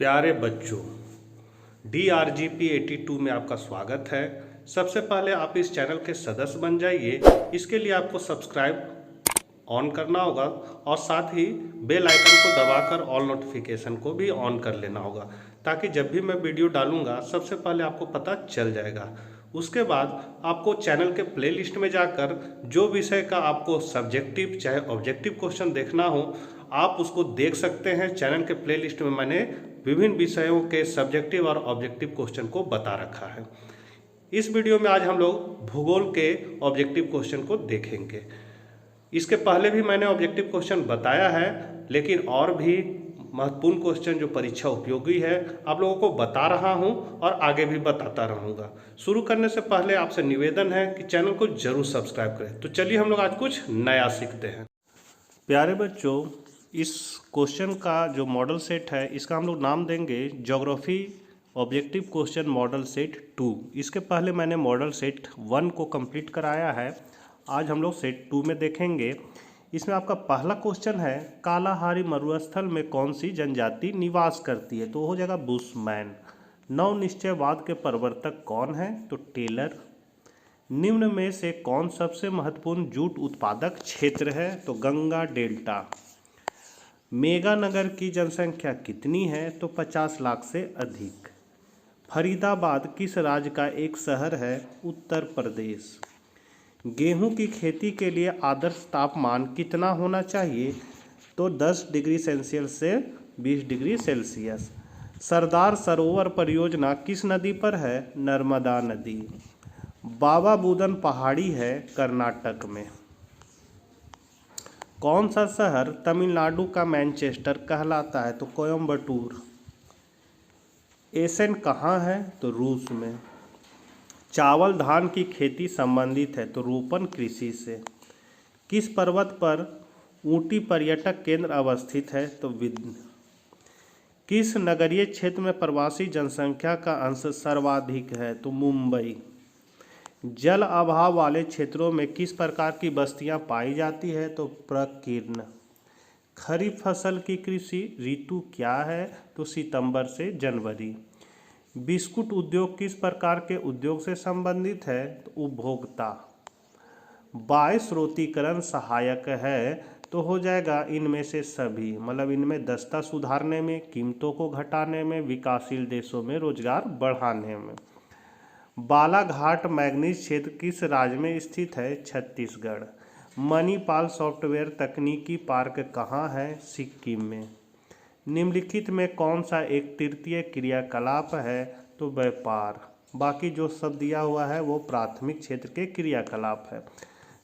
प्यारे बच्चों, DRGP 82 में आपका स्वागत है। सबसे पहले आप इस चैनल के सदस्य बन जाइए। इसके लिए आपको सब्सक्राइब ऑन करना होगा और साथ ही बेल आइकन को दबाकर ऑल नोटिफिकेशन को भी ऑन कर लेना होगा, ताकि जब भी मैं वीडियो डालूंगा सबसे पहले आपको पता चल जाएगा। उसके बाद आपको चैनल के प्लेलिस्ट में जाकर जो विषय का आपको सब्जेक्टिव चाहे ऑब्जेक्टिव क्वेश्चन देखना हो आप उसको देख सकते हैं। चैनल के प्लेलिस्ट में मैंने विभिन्न विषयों के सब्जेक्टिव और ऑब्जेक्टिव क्वेश्चन को बता रखा है। इस वीडियो में आज हम लोग भूगोल के ऑब्जेक्टिव क्वेश्चन को देखेंगे। इसके पहले भी मैंने ऑब्जेक्टिव क्वेश्चन बताया है, लेकिन और भी महत्वपूर्ण क्वेश्चन जो परीक्षा उपयोगी है आप लोगों को बता रहा हूं और आगे भी बताता रहूंगा। शुरू करने से पहले आपसे निवेदन है कि चैनल को जरूर सब्सक्राइब करें। तो चलिए हम लोग आज कुछ नया सीखते हैं। प्यारे बच्चों, इस क्वेश्चन का जो मॉडल सेट है इसका हम लोग नाम देंगे geography objective question model set 2। इसके पहले मैंने मॉडल सेट 1 को कंप्लीट कराया है। आज हम लोग सेट 2 में देखेंगे। इसमें आपका पहला क्वेश्चन है, कालाहारी मरुस्थल में कौन सी जनजाति निवास करती है? तो हो जाएगा बुशमैन। नव निश्चयवाद के प्रवर्तक कौन है? तो टेलर। निम्न में से कौन सबसे महत्वपूर्ण जूट उत्पादक क्षेत्र है? तो गंगा डेल्टा। मेगानगर की जनसंख्या कितनी है? तो 50 लाख से अधिक। फरीदाबाद किस राज्य का एक शहर है? उत्तर प्रदेश। गेहूं की खेती के लिए आदर्श तापमान कितना होना चाहिए? तो 10 डिग्री सेल्सियस से 20 डिग्री सेल्सियस। सरदार सरोवर परियोजना किस नदी पर है? नर्मदा नदी। बाबा बुदन पहाड़ी है कर्नाटक में। कौन सा शहर तमिलनाडु का मैनचेस्टर कहलाता है? तो कोयम्बटूर। एशियन कहाँ है? तो रूस में। चावल धान की खेती संबंधित है? तो रोपण कृषि से। किस पर्वत पर ऊटी पर्यटक केंद्र अवस्थित है? तो विंध्य। किस नगरीय क्षेत्र में प्रवासी जनसंख्या का अंश सर्वाधिक है? तो मुंबई। जल अभाव वाले क्षेत्रों में किस प्रकार की बस्तियां पाई जाती है? तो प्रकीर्ण। खरीफ फसल की कृषि ऋतु क्या है? तो सितंबर से जनवरी। बिस्कुट उद्योग किस प्रकार के उद्योग से संबंधित है? तो उपभोक्ता। वायु स्रोतीकरण सहायक है? तो हो जाएगा इनमें से सभी, मतलब इनमें दस्ता सुधारने में, कीमतों को घटाने में, विकासशील देशों में रोजगार बढ़ाने में। बालाघाट मैंगनीज क्षेत्र किस राज्य में स्थित है? छत्तीसगढ़। मणिपाल सॉफ्टवेयर तकनीकी पार्क कहाँ है? सिक्किम में। निम्नलिखित में कौन सा एक तृतीय क्रियाकलाप है? तो व्यापार। बाकी जो सब दिया हुआ है वो प्राथमिक क्षेत्र के क्रियाकलाप है।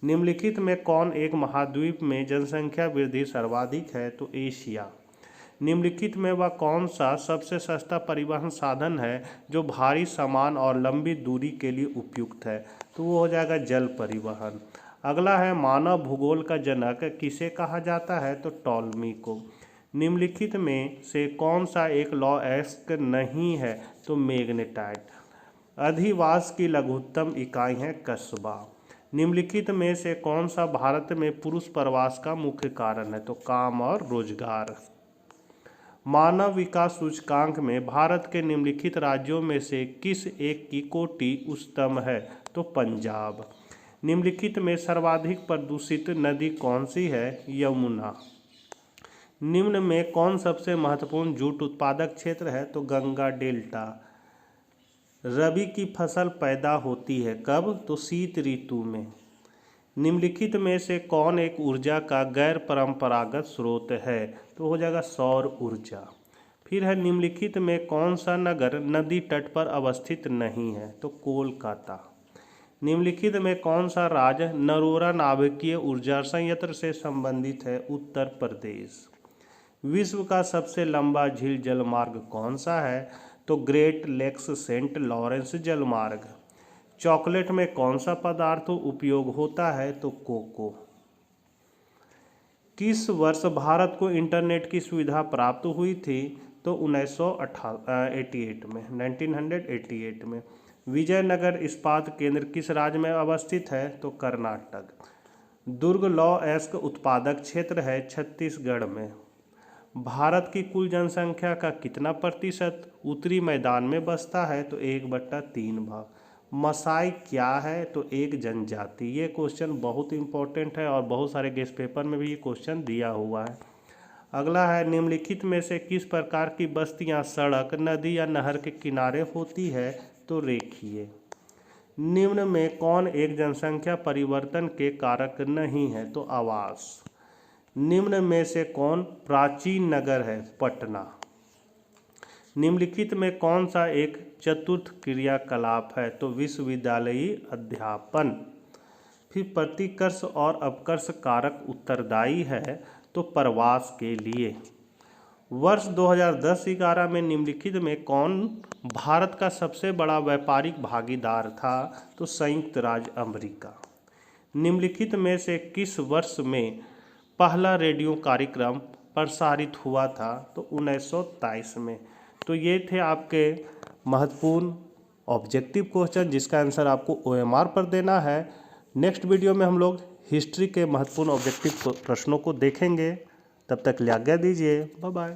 निम्नलिखित में कौन एक महाद्वीप में जनसंख्या वृद्धि सर्वाधिक है? तो एशिया। निम्नलिखित में वह कौन सा सबसे सस्ता परिवहन साधन है जो भारी सामान और लंबी दूरी के लिए उपयुक्त है? तो वो हो जाएगा जल परिवहन। अगला है, मानव भूगोल का जनक किसे कहा जाता है? तो टॉलमी को। निम्नलिखित में से कौन सा एक लॉ एस्क नहीं है? तो मैग्नेटाइट। अधिवास की लघुत्तम इकाई है कस्बा। निम्नलिखित में से कौन सा भारत में पुरुष प्रवास का मुख्य कारण है? तो काम और रोजगार। मानव विकास सूचकांक में भारत के निम्नलिखित राज्यों में से किस एक की कोटि उच्चतम है? तो पंजाब। निम्नलिखित में सर्वाधिक प्रदूषित नदी कौन सी है? यमुना। निम्न में कौन सबसे महत्वपूर्ण जूट उत्पादक क्षेत्र है? तो गंगा डेल्टा। रबी की फसल पैदा होती है कब? तो शीत ऋतु में। निम्नलिखित में से कौन एक ऊर्जा का गैर परंपरागत स्रोत है? तो हो जाएगा सौर ऊर्जा। फिर है, निम्नलिखित में कौन सा नगर नदी तट पर अवस्थित नहीं है? तो कोलकाता। निम्नलिखित में कौन सा राज्य नरोरा नाभिकीय ऊर्जा संयंत्र से संबंधित है? उत्तर प्रदेश। विश्व का सबसे लंबा झील जलमार्ग कौन सा है? तो ग्रेट लेक्स सेंट लॉरेंस जलमार्ग। चॉकलेट में कौन सा पदार्थ उपयोग होता है? तो कोको। किस वर्ष भारत को इंटरनेट की सुविधा प्राप्त हुई थी? तो 1988 में। विजयनगर इस्पात केंद्र किस राज्य में अवस्थित है? तो कर्नाटक। दुर्ग लॉ एस्क उत्पादक क्षेत्र है छत्तीसगढ़ में। भारत की कुल जनसंख्या का कितना प्रतिशत उत्तरी मैदान में बसता है? तो 1/3 भाग। मसाई क्या है? तो एक जनजाति। ये क्वेश्चन बहुत इंपॉर्टेंट है और बहुत सारे गेस्ट पेपर में भी ये क्वेश्चन दिया हुआ है। अगला है, निम्नलिखित में से किस प्रकार की बस्तियां सड़क, नदी या नहर के किनारे होती है? तो रेखीय। निम्न में कौन एक जनसंख्या परिवर्तन के कारक नहीं है? तो आवास। निम्न में से कौन प्राचीन नगर है? पटना। निम्नलिखित में कौन सा एक चतुर्थ क्रियाकलाप है? तो विश्वविद्यालयी अध्यापन। फिर प्रतिकर्ष और अपकर्ष कारक उत्तरदायी है? तो प्रवास के लिए। वर्ष 2010-11 में निम्नलिखित में कौन भारत का सबसे बड़ा व्यापारिक भागीदार था? तो संयुक्त राज्य अमेरिका। निम्नलिखित में से किस वर्ष में पहला रेडियो कार्यक्रम प्रसारित हुआ था? तो 1923 में। तो ये थे आपके महत्वपूर्ण ऑब्जेक्टिव क्वेश्चन जिसका आंसर आपको OMR पर देना है। नेक्स्ट वीडियो में हम लोग हिस्ट्री के महत्वपूर्ण ऑब्जेक्टिव प्रश्नों को देखेंगे। तब तक के लिए आज्ञा दीजिए। Bye bye.